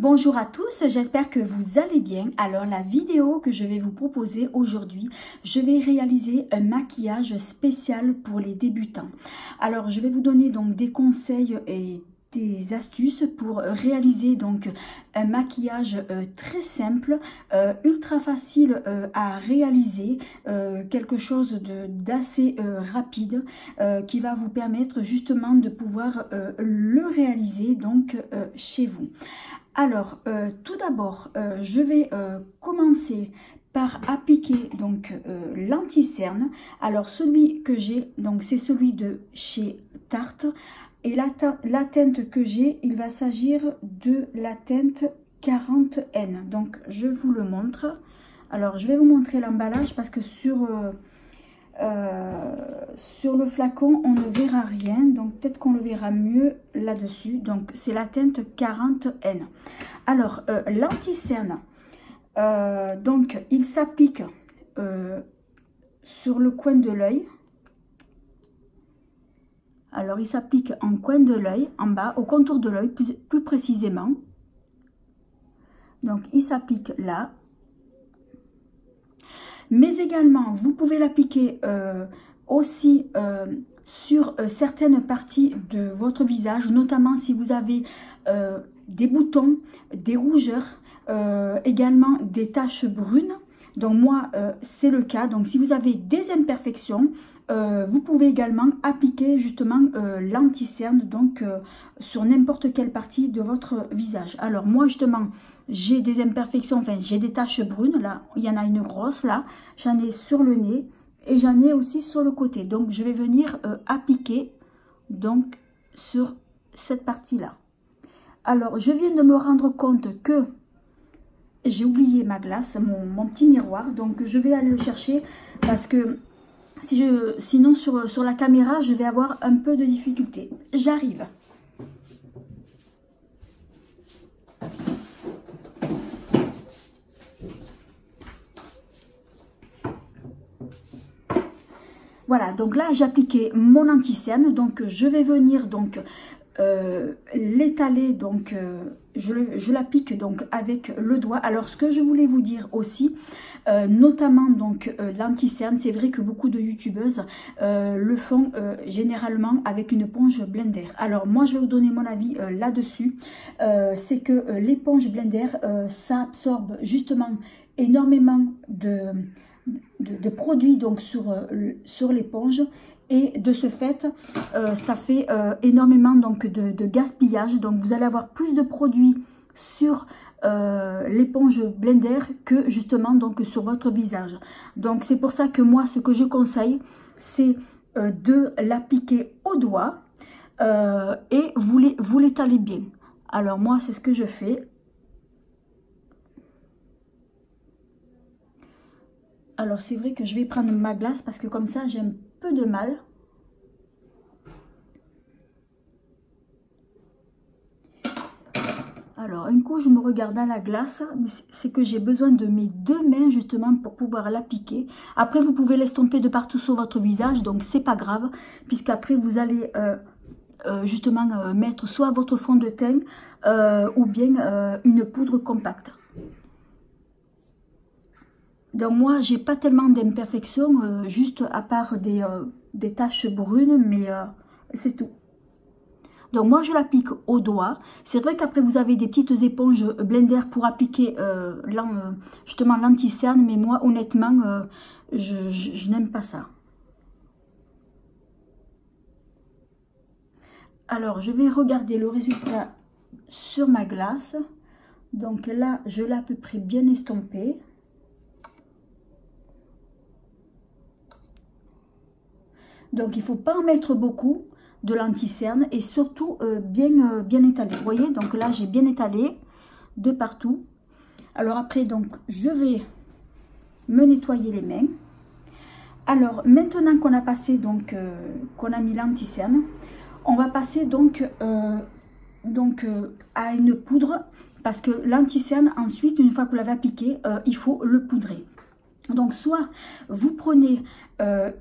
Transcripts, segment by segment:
Bonjour à tous, j'espère que vous allez bien. Alors la vidéo que je vais vous proposer aujourd'hui, je vais réaliser un maquillage spécial pour les débutants. Alors je vais vous donner donc des conseils et des astuces pour réaliser donc un maquillage très simple, ultra facile à réaliser, quelque chose d'assez rapide qui va vous permettre justement de pouvoir le réaliser donc chez vous. Alors tout d'abord je vais commencer par appliquer donc l'anti-cerne. Alors celui que j'ai donc c'est celui de chez Tarte. Et la teinte que j'ai, il va s'agir de la teinte 40N. Donc, je vous le montre. Alors, je vais vous montrer l'emballage parce que sur le flacon, on ne verra rien. Donc, peut-être qu'on le verra mieux là-dessus. Donc, c'est la teinte 40N. Alors, l'anti-cerne, donc, il s'applique sur le coin de l'œil. Alors, il s'applique en coin de l'œil, en bas, au contour de l'œil, plus précisément. Donc, il s'applique là. Mais également, vous pouvez l'appliquer aussi sur certaines parties de votre visage, notamment si vous avez des boutons, des rougeurs, également des taches brunes. Donc, moi, c'est le cas. Donc, si vous avez des imperfections, vous pouvez également appliquer justement l'anti-cerne donc sur n'importe quelle partie de votre visage. Alors moi justement j'ai des imperfections, enfin j'ai des taches brunes là, il y en a une grosse là, j'en ai sur le nez et j'en ai aussi sur le côté. Donc je vais venir appliquer donc sur cette partie là. Alors je viens de me rendre compte que j'ai oublié ma glace, mon petit miroir, donc je vais aller le chercher parce que sinon sur la caméra, je vais avoir un peu de difficulté. J'arrive. Voilà, donc là, j'ai appliqué mon anti-cerne. Donc, je vais venir donc l'étaler, donc je l'applique donc avec le doigt. Alors ce que je voulais vous dire aussi, notamment donc l'anti-cerne, c'est vrai que beaucoup de youtubeuses le font généralement avec une éponge Blender. Alors moi je vais vous donner mon avis là-dessus, c'est que l'éponge Blender ça absorbe justement énormément de produits donc sur l'éponge. Et de ce fait, ça fait énormément donc, de gaspillage. Donc vous allez avoir plus de produits sur l'éponge Blender que justement donc, sur votre visage. Donc c'est pour ça que moi, ce que je conseille, c'est de l'appliquer au doigt et vous l'étalez bien. Alors moi, c'est ce que je fais. Alors c'est vrai que je vais prendre ma glace parce que comme ça, j'ai un peu de mal. Alors, un coup, je me regarde à la glace, c'est que j'ai besoin de mes deux mains justement pour pouvoir l'appliquer. Après, vous pouvez l'estomper de partout sur votre visage, donc c'est pas grave, puisqu'après, vous allez justement mettre soit votre fond de teint ou bien une poudre compacte. Donc moi, j'ai pas tellement d'imperfections, juste à part des taches brunes, mais c'est tout. Donc moi, je l'applique au doigt. C'est vrai qu'après, vous avez des petites éponges Blender pour appliquer justement l'anti-cerne, mais moi, honnêtement, je n'aime pas ça. Alors, je vais regarder le résultat sur ma glace. Donc là, je l'ai à peu près bien estompé. Donc, il ne faut pas en mettre beaucoup de l'anti-cerne et surtout bien étalé. Vous voyez, donc là, j'ai bien étalé de partout. Alors après, donc, je vais me nettoyer les mains. Alors, maintenant qu'on a passé, donc, qu'on a mis l'anti-cerne, on va passer donc, à une poudre parce que l'anti-cerne, ensuite, une fois que vous l'avez appliqué, il faut le poudrer. Donc soit vous prenez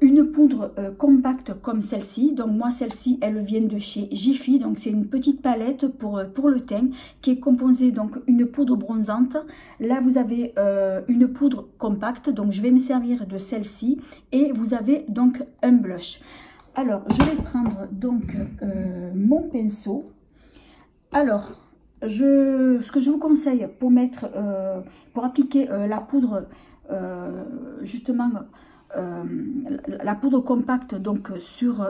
une poudre compacte comme celle-ci. Donc moi celle-ci elle vient de chez Jiffy. Donc c'est une petite palette pour le teint qui est composée donc une poudre bronzante. Là vous avez une poudre compacte. Donc je vais me servir de celle-ci. Et vous avez donc un blush. Alors je vais prendre donc mon pinceau. Alors ce que je vous conseille pour mettre pour appliquer la poudre justement la poudre compacte donc sur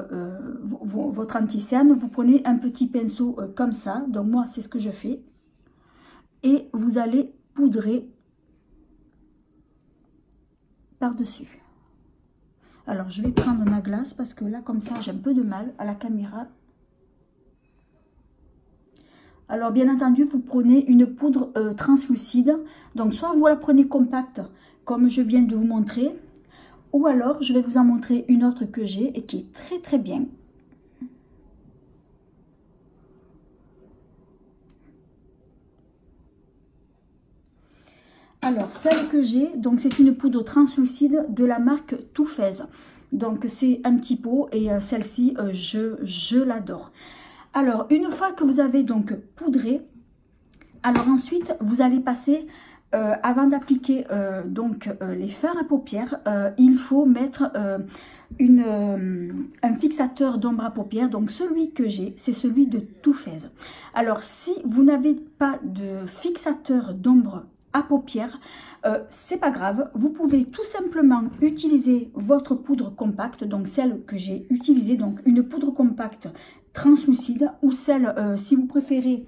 votre anti-cerne, vous prenez un petit pinceau comme ça. Donc moi c'est ce que je fais et vous allez poudrer par dessus. Alors je vais prendre ma glace parce que là comme ça j'ai un peu de mal à la caméra. Alors bien entendu vous prenez une poudre translucide, donc soit vous la prenez compacte comme je viens de vous montrer, ou alors je vais vous en montrer une autre que j'ai et qui est très bien. Alors celle que j'ai, donc c'est une poudre translucide de la marque Too Faced. Donc c'est un petit pot et celle-ci je l'adore. Alors une fois que vous avez donc poudré, alors ensuite vous allez passer avant d'appliquer les fards à paupières, il faut mettre un fixateur d'ombre à paupières. Donc celui que j'ai, c'est celui de Too Faced. Alors si vous n'avez pas de fixateur d'ombre à paupières, c'est pas grave, vous pouvez tout simplement utiliser votre poudre compacte, donc celle que j'ai utilisée, donc une poudre compacte translucide, ou celle si vous préférez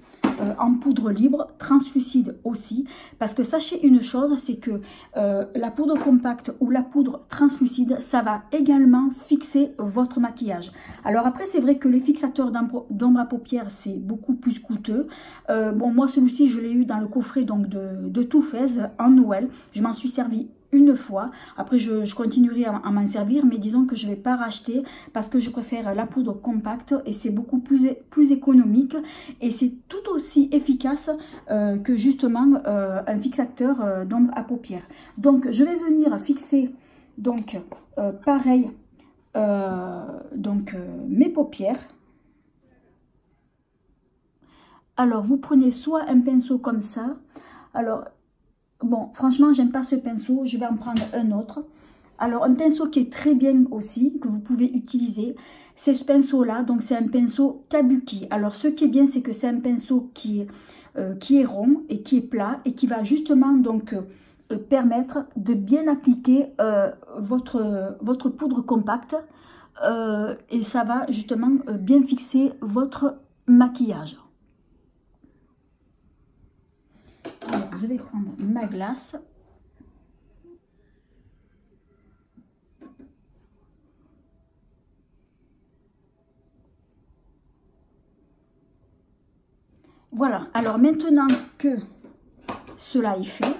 en poudre libre, translucide aussi, parce que sachez une chose, c'est que la poudre compacte ou la poudre translucide, ça va également fixer votre maquillage. Alors après, c'est vrai que les fixateurs d'ombre à paupières, c'est beaucoup plus coûteux. Bon, moi, celui-ci, je l'ai eu dans le coffret donc de Too Faced en Noël. Je m'en suis servi une fois. Après, je continuerai à m'en servir, mais disons que je ne vais pas racheter parce que je préfère la poudre compacte et c'est beaucoup plus économique et c'est tout aussi efficace que justement un fixateur d'ombre à paupières. Donc, je vais venir fixer donc pareil mes paupières. Alors, vous prenez soit un pinceau comme ça. Alors, bon, franchement, j'aime pas ce pinceau. Je vais en prendre un autre. Alors, un pinceau qui est très bien aussi, que vous pouvez utiliser, c'est ce pinceau-là. Donc, c'est un pinceau Kabuki. Alors, ce qui est bien, c'est que c'est un pinceau qui est rond et qui est plat et qui va justement donc permettre de bien appliquer votre poudre compacte. Et ça va justement bien fixer votre maquillage. Alors, je vais prendre ma glace. Voilà, alors maintenant que cela est fait,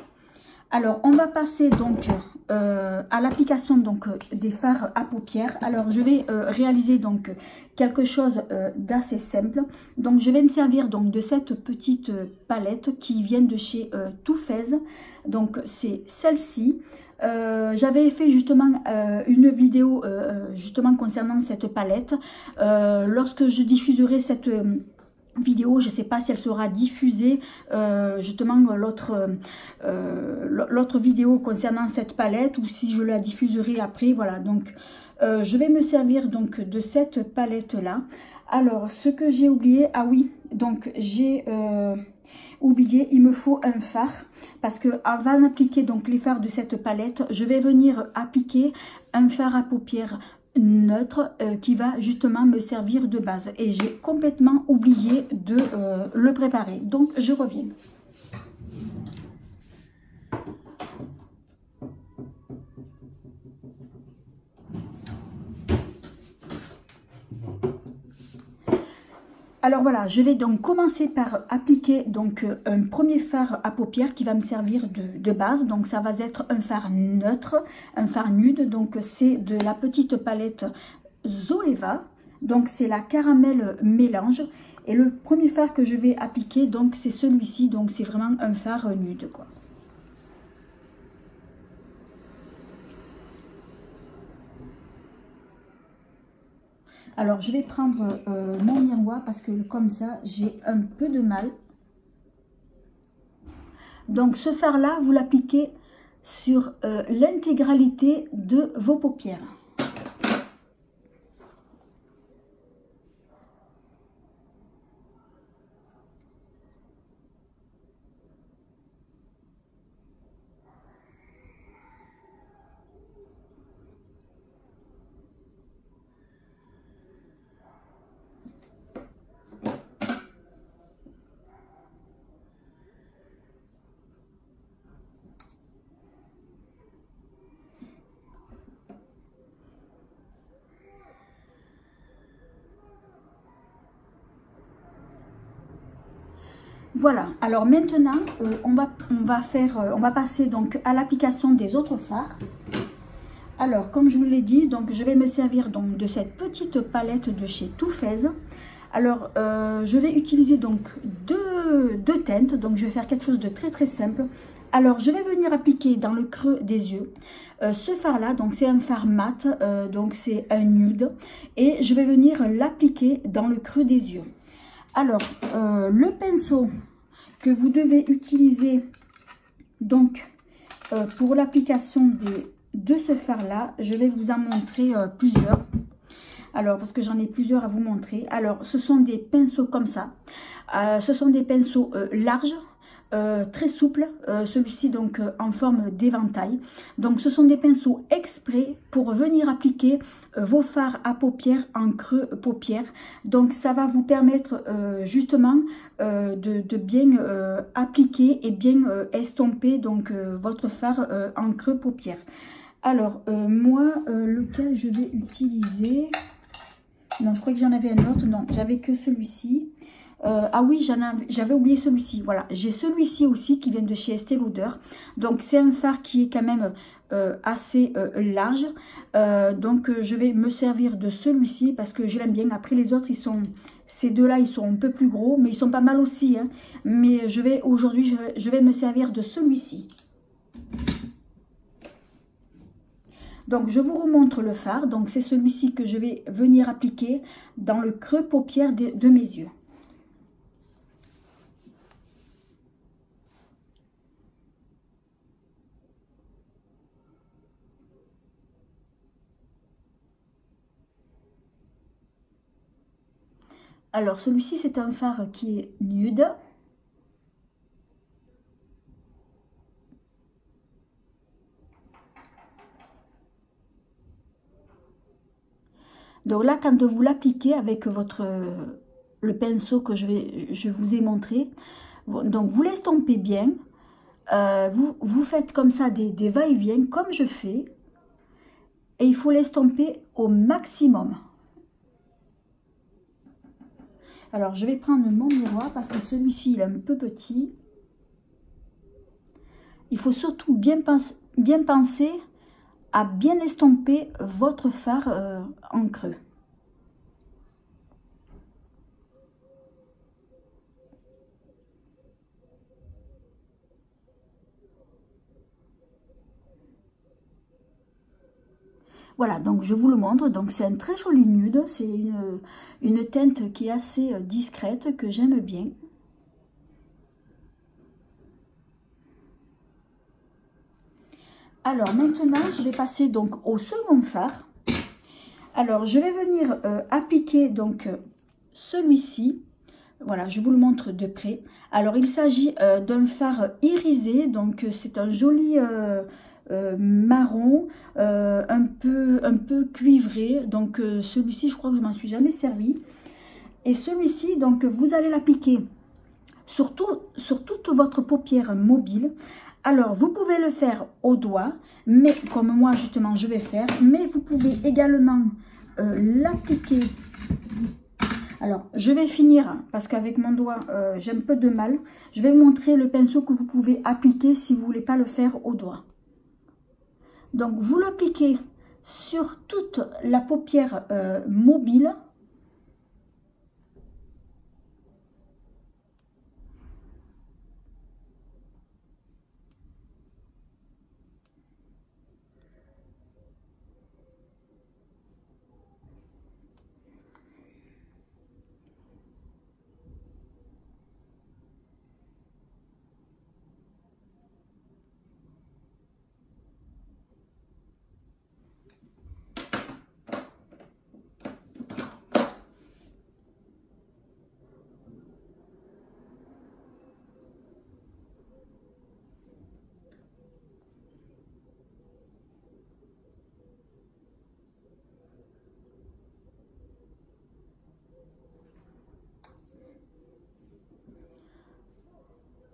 alors on va passer donc à l'application donc des fards à paupières. Alors je vais réaliser donc quelque chose d'assez simple. Donc je vais me servir donc de cette petite palette qui vient de chez Too Faced. Donc c'est celle-ci. J'avais fait justement une vidéo justement concernant cette palette. Lorsque je diffuserai cette vidéo, je ne sais pas si elle sera diffusée, justement l'autre vidéo concernant cette palette, ou si je la diffuserai après. Voilà, donc je vais me servir donc de cette palette là. Alors ce que j'ai oublié, ah oui, donc j'ai oublié, il me faut un fard, parce que avant d'appliquer donc les fards de cette palette, je vais venir appliquer un fard à paupières neutre qui va justement me servir de base, et j'ai complètement oublié de le préparer, donc je reviens. Alors voilà, je vais donc commencer par appliquer donc un premier fard à paupières qui va me servir de base. Donc ça va être un fard neutre, un fard nude. Donc c'est de la petite palette Zoeva. Donc c'est la caramel mélange. Et le premier fard que je vais appliquer, donc c'est celui-ci. Donc c'est vraiment un fard nude, quoi. Alors, je vais prendre mon miroir parce que comme ça, j'ai un peu de mal. Donc, ce fard-là, vous l'appliquez sur l'intégralité de vos paupières. Voilà, alors maintenant, on va passer donc à l'application des autres fards. Alors, comme je vous l'ai dit, donc je vais me servir donc de cette petite palette de chez Too Faced. Alors, je vais utiliser donc deux teintes, donc je vais faire quelque chose de très très simple. Alors, je vais venir appliquer dans le creux des yeux ce fard-là, donc c'est un fard mat, donc c'est un nude, et je vais venir l'appliquer dans le creux des yeux. Alors, le pinceau que vous devez utiliser donc pour l'application de ce fard-là, je vais vous en montrer plusieurs. Alors, parce que j'en ai plusieurs à vous montrer. Alors, ce sont des pinceaux comme ça. Ce sont des pinceaux larges, très souples. Celui-ci, donc, en forme d'éventail. Donc, ce sont des pinceaux exprès pour venir appliquer vos fards à paupières en creux paupières. Donc, ça va vous permettre justement de bien appliquer et bien estomper donc, votre fard en creux paupières. Alors, moi, lequel je vais utiliser... Non, je crois que j'en avais un autre. Non, j'avais que celui-ci. Ah oui, j'avais oublié celui-ci. Voilà, j'ai celui-ci aussi qui vient de chez Estée Lauder. Donc, c'est un fard qui est quand même assez large. Donc, je vais me servir de celui-ci parce que je l'aime bien. Après, les autres, ces deux-là, ils sont un peu plus gros, mais ils sont pas mal aussi. Hein. Mais aujourd'hui, je vais me servir de celui-ci. Donc, je vous remontre le fard. Donc, c'est celui-ci que je vais venir appliquer dans le creux paupière de mes yeux. Alors, celui-ci, c'est un fard qui est nude. Donc là, quand vous l'appliquez avec le pinceau que je vous ai montré, donc vous l'estompez bien, vous faites comme ça des va-et-vient comme je fais, et il faut l'estomper au maximum. Alors je vais prendre mon miroir parce que celui-ci il est un peu petit. Il faut surtout bien penser à bien estomper votre fard en creux. Voilà, donc je vous le montre. Donc c'est un très joli nude. C'est une teinte qui est assez discrète, que j'aime bien. Alors maintenant, je vais passer donc au second fard. Alors je vais venir appliquer donc celui-ci. Voilà, je vous le montre de près. Alors il s'agit d'un fard irisé, donc c'est un joli marron, un peu cuivré. Donc celui-ci, je crois que je m'en suis jamais servi. Et celui-ci, donc vous allez l'appliquer sur toute votre paupière mobile. Alors, vous pouvez le faire au doigt, mais comme moi, justement, je vais faire. Mais vous pouvez également l'appliquer. Alors, je vais finir, parce qu'avec mon doigt, j'ai un peu de mal. Je vais vous montrer le pinceau que vous pouvez appliquer si vous ne voulez pas le faire au doigt. Donc, vous l'appliquez sur toute la paupière mobile.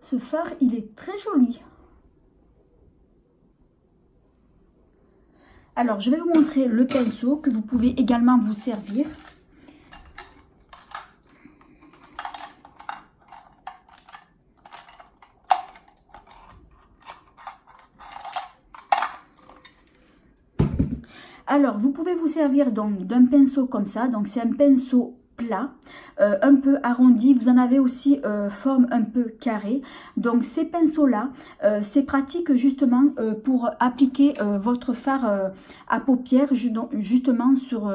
Ce fard, il est très joli. Alors, je vais vous montrer le pinceau que vous pouvez également vous servir. Alors, vous pouvez vous servir donc d'un pinceau comme ça. Donc, c'est un pinceau plat, un peu arrondi. Vous en avez aussi forme un peu carrée. Donc, ces pinceaux-là, c'est pratique justement pour appliquer votre fard à paupières, justement sur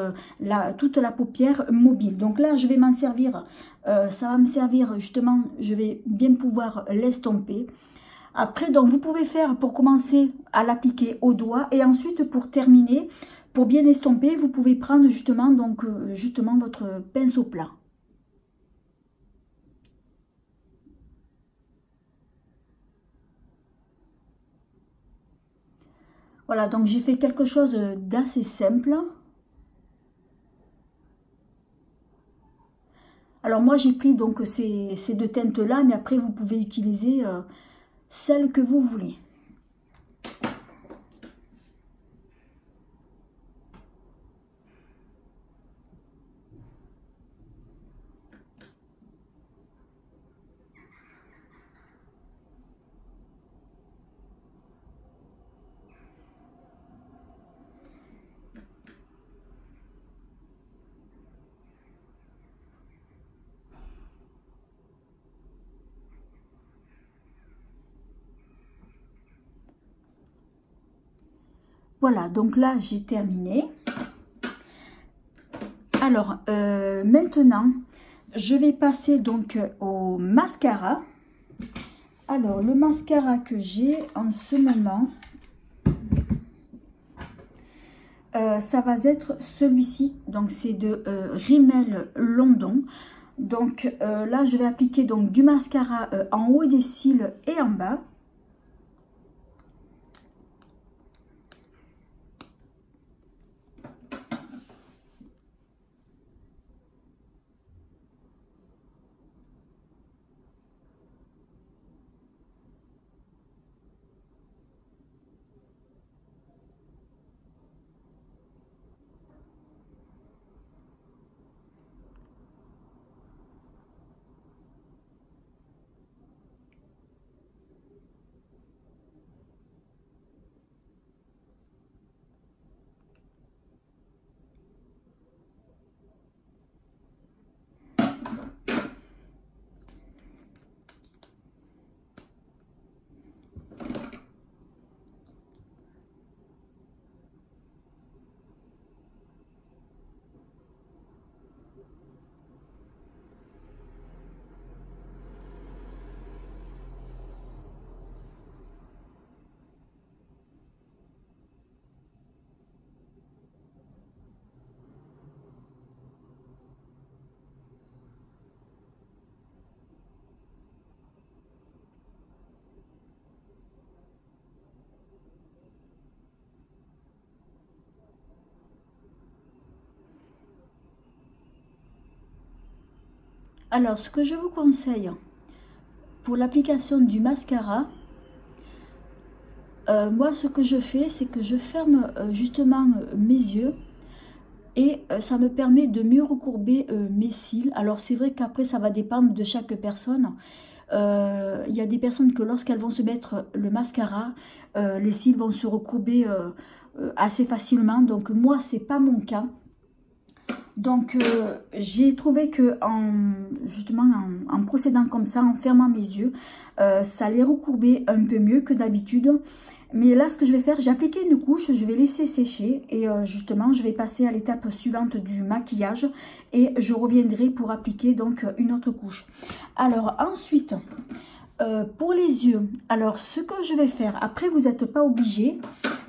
toute la paupière mobile. Donc là, je vais m'en servir. Ça va me servir justement, je vais bien pouvoir l'estomper. Après, donc, vous pouvez faire pour commencer à l'appliquer au doigt et ensuite pour terminer, pour bien estomper, vous pouvez prendre justement, donc, justement votre pinceau plat. Voilà, donc j'ai fait quelque chose d'assez simple. Alors moi j'ai pris donc ces deux teintes là, mais après vous pouvez utiliser celle que vous voulez. Voilà, donc là j'ai terminé. Alors maintenant je vais passer donc au mascara. Alors le mascara que j'ai en ce moment, ça va être celui-ci. Donc c'est de Rimmel London. Donc là je vais appliquer donc du mascara en haut des cils et en bas. Alors, ce que je vous conseille pour l'application du mascara, moi, ce que je fais, c'est que je ferme justement mes yeux et ça me permet de mieux recourber mes cils. Alors, c'est vrai qu'après, ça va dépendre de chaque personne. Il y a des personnes que lorsqu'elles vont se mettre le mascara, les cils vont se recourber assez facilement. Donc, moi, c'est pas mon cas. Donc, j'ai trouvé que justement en procédant comme ça, en fermant mes yeux, ça les recourbait un peu mieux que d'habitude. Mais là, ce que je vais faire, j'ai appliqué une couche, je vais laisser sécher et justement, je vais passer à l'étape suivante du maquillage et je reviendrai pour appliquer donc une autre couche. Alors ensuite, pour les yeux, alors ce que je vais faire, après vous n'êtes pas obligé,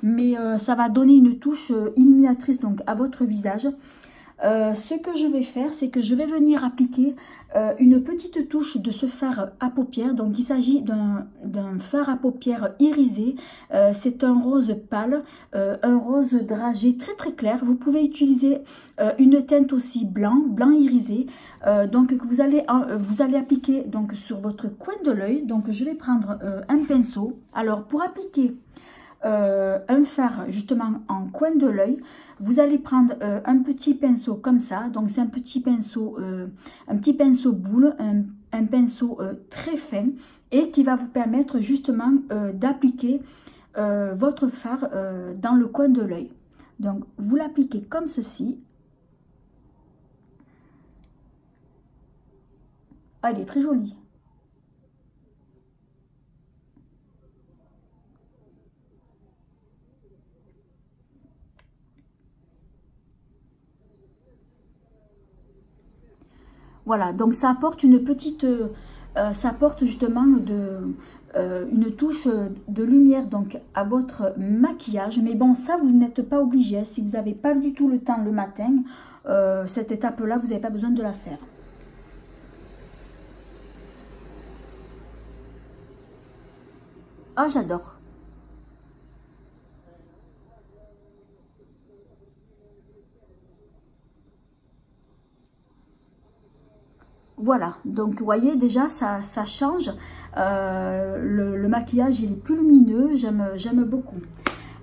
mais ça va donner une touche illuminatrice donc à votre visage. ce que je vais faire, c'est que je vais venir appliquer une petite touche de ce fard à paupières. Donc il s'agit d'un fard à paupières irisé. C'est un rose pâle, un rose dragé très très clair. Vous pouvez utiliser une teinte aussi blanc irisé. Donc que vous allez appliquer donc sur votre coin de l'œil. Donc je vais prendre un pinceau. Alors pour appliquer un fard justement en coin de l'œil, vous allez prendre un petit pinceau comme ça. Donc c'est un petit pinceau boule, un pinceau très fin, et qui va vous permettre justement d'appliquer votre fard dans le coin de l'œil. Donc vous l'appliquez comme ceci. Ah, elle est très jolie. Voilà, donc ça apporte une petite, ça apporte justement une touche de lumière donc à votre maquillage. Mais bon, ça vous n'êtes pas obligé. Si vous n'avez pas du tout le temps le matin, cette étape-là, vous n'avez pas besoin de la faire. Ah, j'adore. Voilà, donc vous voyez déjà ça change, le maquillage il est plus lumineux, j'aime beaucoup.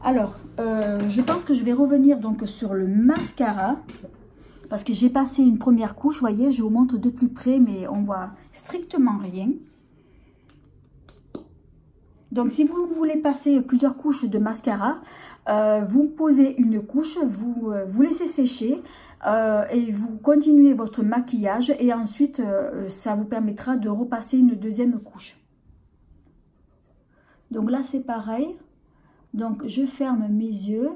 Alors je pense que je vais revenir donc sur le mascara, parce que j'ai passé une première couche. Vous voyez, je vous montre de plus près, mais on voit strictement rien. Donc si vous voulez passer plusieurs couches de mascara, vous posez une couche, vous laissez sécher, et vous continuez votre maquillage, et ensuite ça vous permettra de repasser une deuxième couche. Donc là c'est pareil, donc je ferme mes yeux,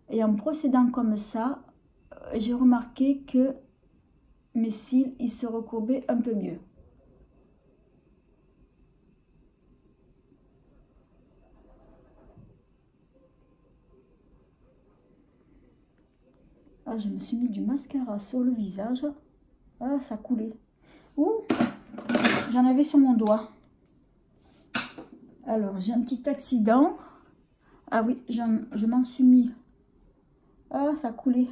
et en procédant comme ça, j'ai remarqué que mes cils ils se recourbaient un peu mieux. Ah, je me suis mis du mascara sur le visage. Ah, ça coulait. Ouh, j'en avais sur mon doigt. Alors, j'ai un petit accident. Ah oui, je m'en suis mis. Ah, ça coulait.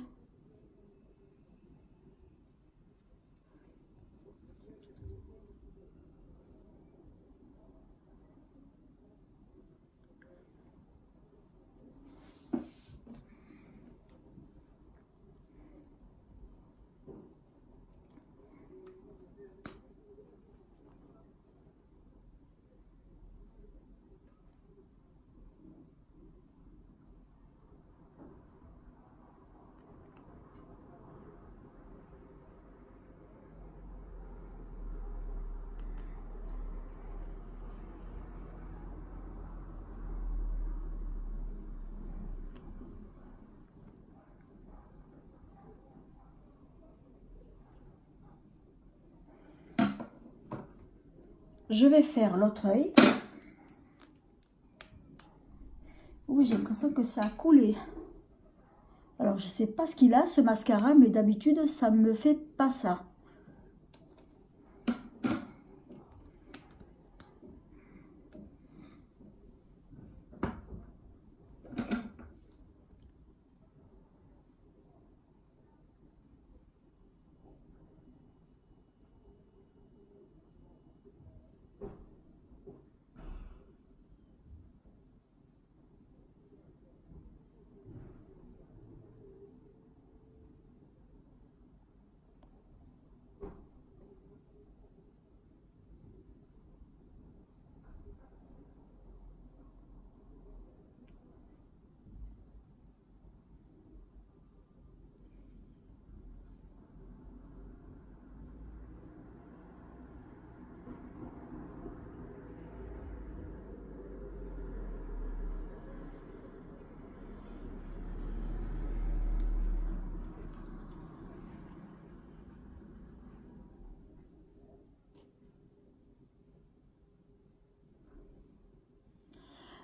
Je vais faire l'autre œil. Oui, j'ai l'impression que ça a coulé. Alors, je sais pas ce qu'il a, ce mascara, mais d'habitude, ça me fait pas ça.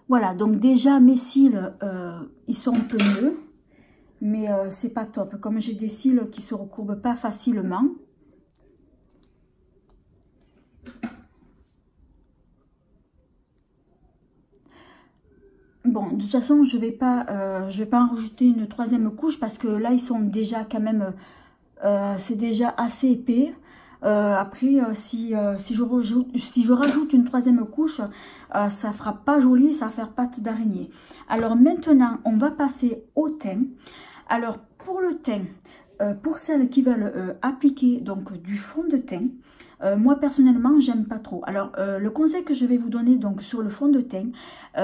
Voilà, donc déjà mes cils, ils sont un peu mieux. mais c'est pas top. Comme j'ai des cils qui se recourbent pas facilement. Bon, de toute façon, je vais pas en rajouter une troisième couche parce que là, ils sont déjà quand même, c'est déjà assez épais. Après, si je rajoute une troisième couche, ça fera pas joli, ça va faire pâte d'araignée. Alors maintenant, on va passer au teint. Alors pour le teint, pour celles qui veulent appliquer donc du fond de teint, moi personnellement j'aime pas trop. Alors le conseil que je vais vous donner donc sur le fond de teint,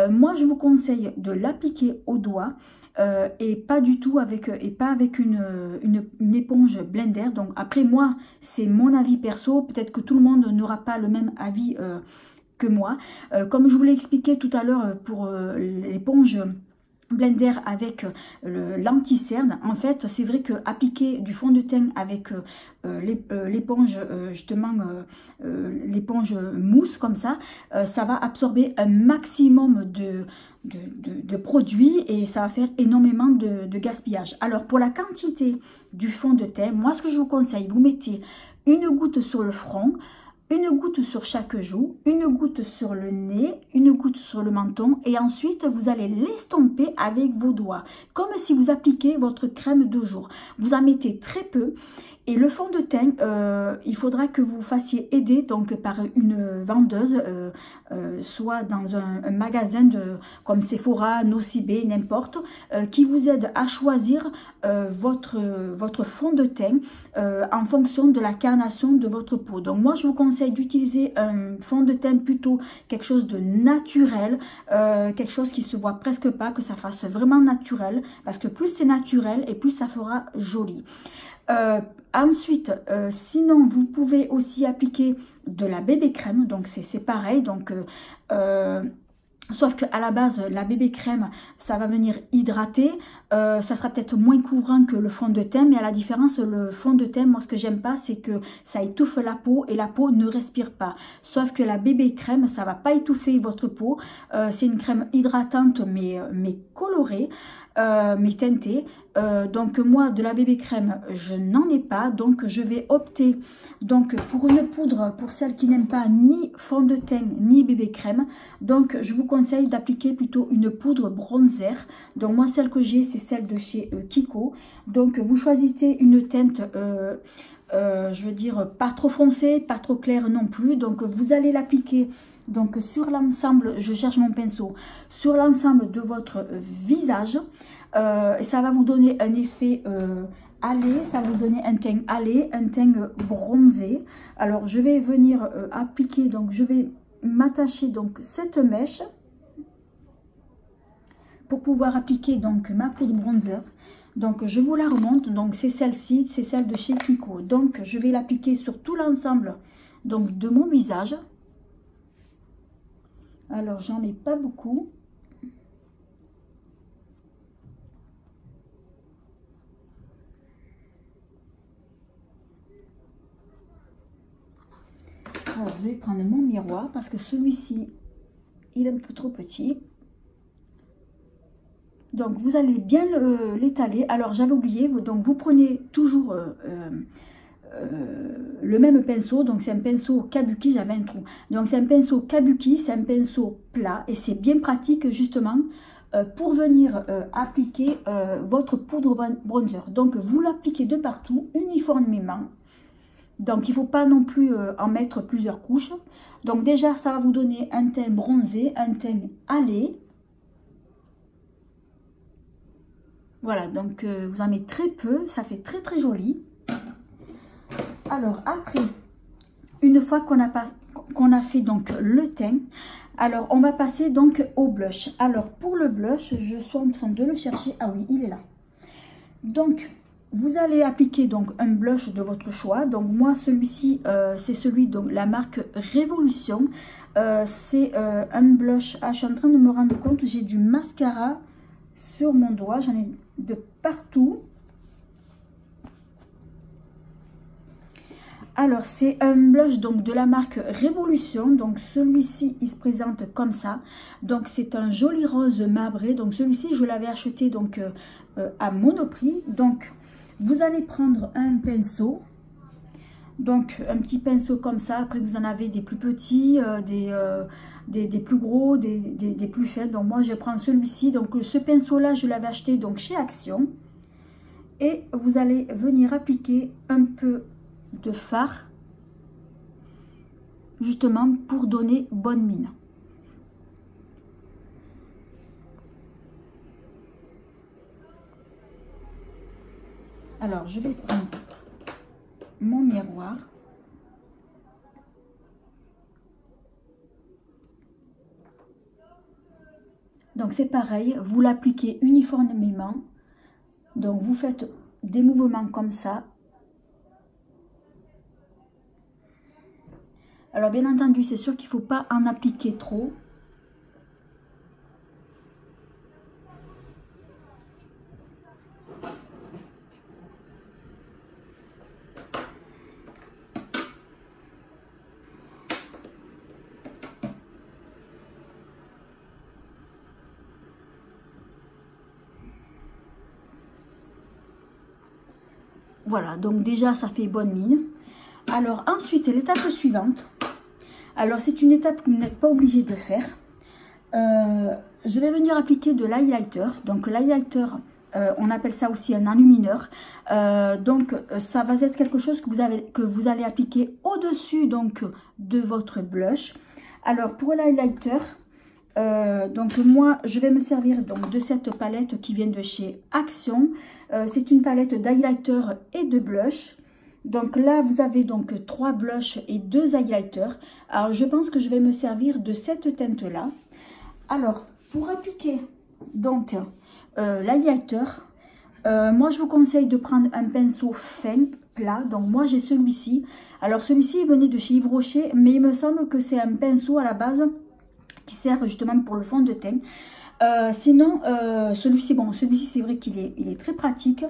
moi je vous conseille de l'appliquer au doigt et pas du tout avec une éponge Blender. Donc après moi c'est mon avis perso, peut-être que tout le monde n'aura pas le même avis que moi. Comme je vous l'ai expliqué tout à l'heure pour l'éponge Blender avec l'anti-cerne, en fait c'est vrai que appliquer du fond de teint avec l'éponge justement l'éponge mousse comme ça, ça va absorber un maximum de produits et ça va faire énormément de gaspillage. Alors pour la quantité du fond de teint, moi ce que je vous conseille, vous mettez une goutte sur le front, une goutte sur chaque joue, une goutte sur le nez, une goutte sur le menton et ensuite vous allez l'estomper avec vos doigts comme si vous appliquez votre crème de jour. Vous en mettez très peu. Et le fond de teint, il faudra que vous fassiez aider donc par une vendeuse, soit dans un magasin comme Sephora, Nocibé, n'importe, qui vous aide à choisir votre fond de teint en fonction de la carnation de votre peau. Donc moi je vous conseille d'utiliser un fond de teint plutôt quelque chose de naturel, quelque chose qui se voit presque pas, que ça fasse vraiment naturel, parce que plus c'est naturel et plus ça fera joli. Ensuite, sinon vous pouvez aussi appliquer de la bébé crème, donc c'est pareil, donc sauf qu'à la base la bébé crème ça va venir hydrater, ça sera peut-être moins couvrant que le fond de teint, mais à la différence le fond de teint, moi ce que j'aime pas c'est que ça étouffe la peau et la peau ne respire pas, sauf que la bébé crème ça va pas étouffer votre peau, c'est une crème hydratante mais colorée, mais teintée. Donc moi de la bébé crème je n'en ai pas, donc je vais opter donc pour une poudre pour celles qui n'aiment pas ni fond de teint ni bébé crème. Donc je vous conseille d'appliquer plutôt une poudre bronzer. Donc moi celle que j'ai c'est celle de chez Kiko. Donc vous choisissez une teinte je veux dire pas trop foncée, pas trop claire non plus. Donc vous allez l'appliquer donc sur l'ensemble, je cherche mon pinceau, sur l'ensemble de votre visage. Ça va vous donner un effet allé, ça va vous donner un teint allé, un teint bronzé. Alors je vais venir appliquer, donc je vais m'attacher donc cette mèche pour pouvoir appliquer donc ma poudre bronzer. Donc je vous la remonte, donc c'est celle-ci, c'est celle de chez Kiko. Donc je vais l'appliquer sur tout l'ensemble donc de mon visage. Alors j'en mets pas beaucoup. Alors je vais prendre mon miroir parce que celui-ci il est un peu trop petit. Donc vous allez bien l'étaler. Alors j'avais oublié, donc vous prenez toujours le même pinceau, donc c'est un pinceau kabuki, j'avais un trou, donc c'est un pinceau kabuki, c'est un pinceau plat et c'est bien pratique justement pour venir appliquer votre poudre bronzer. Donc vous l'appliquez de partout uniformément, donc il ne faut pas non plus en mettre plusieurs couches. Donc déjà ça va vous donner un teint bronzé, un teint allé. Voilà, donc vous en mettez très peu, ça fait très très joli. Alors après, une fois qu'on a fait donc le teint, alors on va passer donc au blush. Alors pour le blush, je suis en train de le chercher. Ah oui, il est là. Donc vous allez appliquer donc un blush de votre choix. Donc moi celui-ci c'est celui de la marque Révolution. C'est un blush. Ah, je suis en train de me rendre compte, j'ai du mascara sur mon doigt, j'en ai de partout. Alors, c'est un blush donc de la marque Révolution. Donc, celui-ci, il se présente comme ça. Donc, c'est un joli rose marbré. Donc, celui-ci, je l'avais acheté donc à Monoprix. Donc, vous allez prendre un pinceau. Donc, un petit pinceau comme ça. Après, vous en avez des plus petits, des plus gros, des plus fins. Donc, moi, je prends celui-ci. Donc, ce pinceau-là, je l'avais acheté donc chez Action. Et vous allez venir appliquer un peu de fard justement pour donner bonne mine. Alors je vais prendre mon miroir. Donc c'est pareil, vous l'appliquez uniformément. Donc vous faites des mouvements comme ça. Alors bien entendu, c'est sûr qu'il ne faut pas en appliquer trop. Voilà, donc déjà ça fait bonne mine. Alors ensuite, l'étape suivante. Alors c'est une étape que vous n'êtes pas obligé de faire. Je vais venir appliquer de l'highlighter. Donc l'highlighter, on appelle ça aussi un enlumineur. Donc ça va être quelque chose que vous allez appliquer au-dessus donc de votre blush. Alors pour l'highlighter, donc moi je vais me servir donc de cette palette qui vient de chez Action. C'est une palette d'highlighter et de blush. Donc là, vous avez donc 3 blushs et 2 highlighters. Alors, je pense que je vais me servir de cette teinte-là. Alors, pour appliquer donc l'highlighter, moi, je vous conseille de prendre un pinceau fin, plat. Donc, moi, j'ai celui-ci. Alors, celui-ci, il venait de chez Yves Rocher, mais il me semble que c'est un pinceau à la base qui sert justement pour le fond de teint. Sinon, celui-ci, bon, celui-ci, c'est vrai qu'il est très pratique.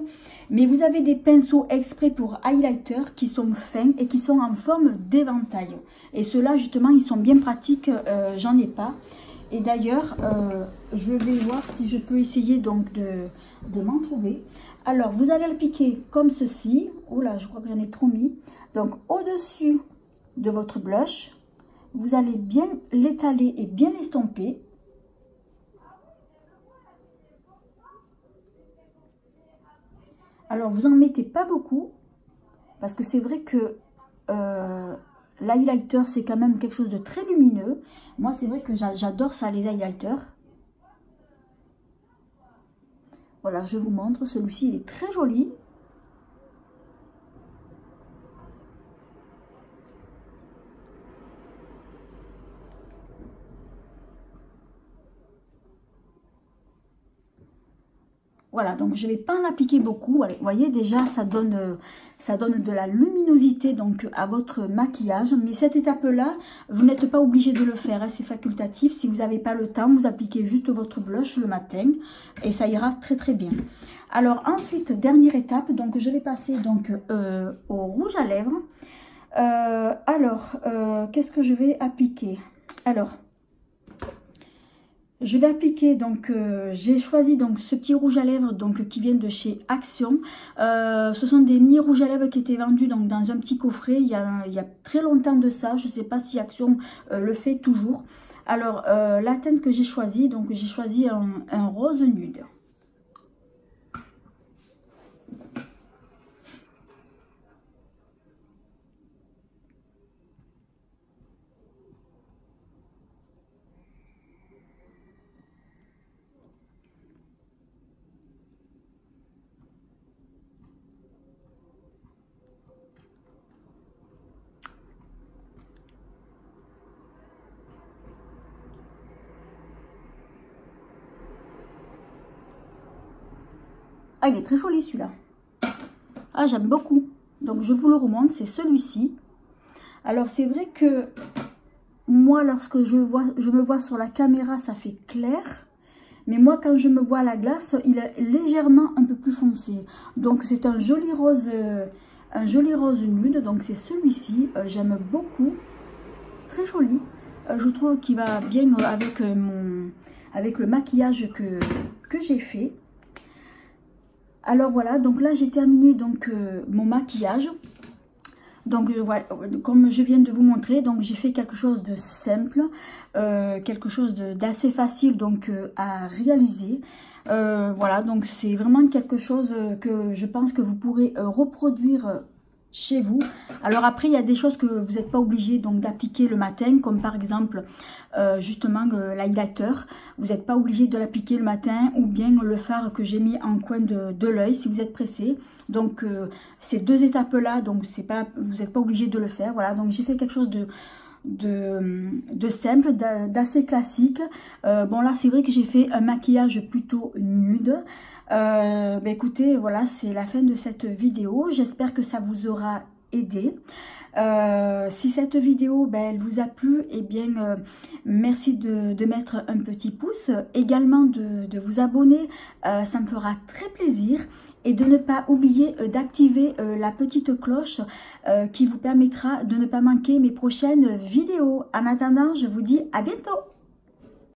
Mais vous avez des pinceaux exprès pour highlighter qui sont fins et qui sont en forme d'éventail. Et ceux-là, justement, ils sont bien pratiques. J'en ai pas. Et d'ailleurs, je vais voir si je peux essayer donc de m'en trouver. Alors, vous allez le piquer comme ceci. Oh là, je crois que j'en ai trop mis. Donc, au-dessus de votre blush, vous allez bien l'étaler et bien l'estomper. Alors, vous en mettez pas beaucoup, parce que c'est vrai que l'highlighter, c'est quand même quelque chose de très lumineux. Moi, c'est vrai que j'adore ça, les highlighters. Voilà, je vous montre. Celui-ci, il est très joli. Voilà, donc je ne vais pas en appliquer beaucoup. Allez, vous voyez, déjà, ça donne de la luminosité donc, à votre maquillage. Mais cette étape-là, vous n'êtes pas obligé de le faire. Hein, c'est facultatif. Si vous n'avez pas le temps, vous appliquez juste votre blush le matin. Et ça ira très très bien. Alors ensuite, dernière étape. Donc je vais passer donc, au rouge à lèvres. Qu'est-ce que je vais appliquer? Alors... je vais appliquer, donc j'ai choisi donc ce petit rouge à lèvres donc qui vient de chez Action. Ce sont des mini rouges à lèvres qui étaient vendus donc dans un petit coffret il y a très longtemps de ça. Je ne sais pas si Action le fait toujours. Alors la teinte que j'ai choisie, donc j'ai choisi un rose nude. Ah, il est très joli celui-là. Ah, j'aime beaucoup. Donc, je vous le remonte, c'est celui-ci. Alors, c'est vrai que moi, lorsque je me vois sur la caméra, ça fait clair. Mais moi, quand je me vois à la glace, il est légèrement un peu plus foncé. Donc, c'est un joli rose un joli rose nude. Donc c'est celui-ci, j'aime beaucoup, très joli. Je trouve qu'il va bien avec le maquillage que j'ai fait. Alors voilà, donc là j'ai terminé donc mon maquillage. Donc voilà, comme je viens de vous montrer, donc j'ai fait quelque chose de simple, quelque chose d'assez facile donc à réaliser. Voilà, donc c'est vraiment quelque chose que je pense que vous pourrez reproduire chez vous. Alors après, il y a des choses que vous n'êtes pas obligé donc d'appliquer le matin, comme par exemple justement l'highlighter. Vous n'êtes pas obligé de l'appliquer le matin, ou bien le fard que j'ai mis en coin de l'œil si vous êtes pressé. Donc ces deux étapes là, donc c'est pas, vous n'êtes pas obligé de le faire. Voilà, donc j'ai fait quelque chose de simple, d'assez classique. Bon là c'est vrai que j'ai fait un maquillage plutôt nude. Écoutez, voilà, c'est la fin de cette vidéo. J'espère que ça vous aura aidé. Si cette vidéo elle vous a plu, eh bien merci de mettre un petit pouce, également de vous abonner, ça me fera très plaisir, et de ne pas oublier d'activer la petite cloche qui vous permettra de ne pas manquer mes prochaines vidéos. En attendant, je vous dis à bientôt.